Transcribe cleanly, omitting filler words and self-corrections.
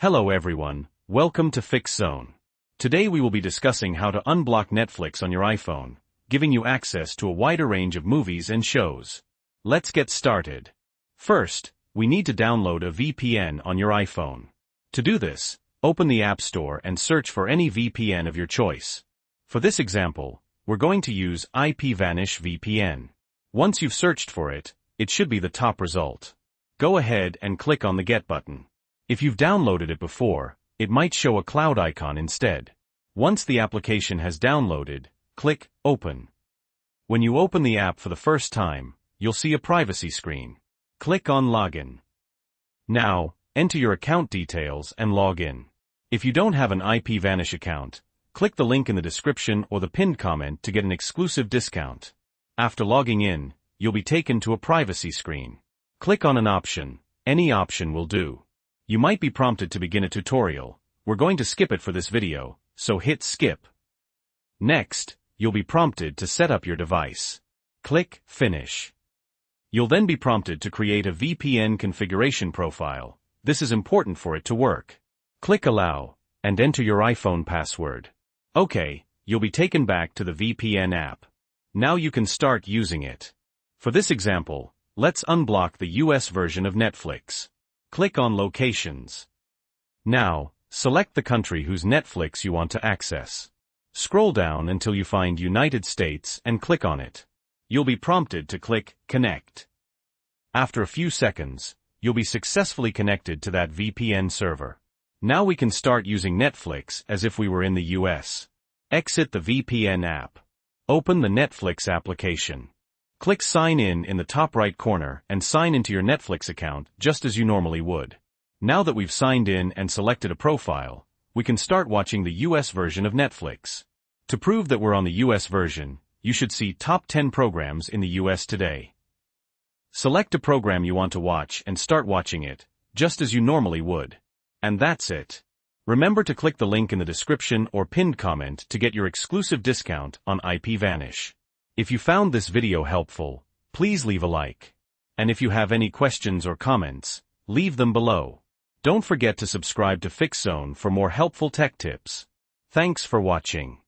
Hello everyone, welcome to Fix Zone. Today we will be discussing how to unblock Netflix on your iPhone, giving you access to a wider range of movies and shows. Let's get started. First, we need to download a VPN on your iPhone. To do this, open the App Store and search for any VPN of your choice. For this example, we're going to use IPVanish VPN. Once you've searched for it, it should be the top result. Go ahead and click on the Get button. If you've downloaded it before, it might show a cloud icon instead. Once the application has downloaded, click Open. When you open the app for the first time, you'll see a privacy screen. Click on Login. Now, enter your account details and log in. If you don't have an IPVanish account, click the link in the description or the pinned comment to get an exclusive discount. After logging in, you'll be taken to a privacy screen. Click on an option. Any option will do. You might be prompted to begin a tutorial. We're going to skip it for this video, so hit skip. Next, you'll be prompted to set up your device. Click Finish. You'll then be prompted to create a VPN configuration profile. This is important for it to work. Click Allow, and enter your iPhone password. Okay, you'll be taken back to the VPN app. Now you can start using it. For this example, let's unblock the US version of Netflix. Click on Locations. Now, select the country whose Netflix you want to access. Scroll down until you find United States and click on it. You'll be prompted to click Connect. After a few seconds, you'll be successfully connected to that VPN server. Now we can start using Netflix as if we were in the US. Exit the VPN app. Open the Netflix application. Click Sign in the top right corner and sign into your Netflix account just as you normally would. Now that we've signed in and selected a profile, we can start watching the US version of Netflix. To prove that we're on the US version, you should see Top 10 programs in the US today. Select a program you want to watch and start watching it, just as you normally would. And that's it. Remember to click the link in the description or pinned comment to get your exclusive discount on IPVanish. If you found this video helpful, please leave a like. And if you have any questions or comments, leave them below. Don't forget to subscribe to Fix Zone for more helpful tech tips. Thanks for watching.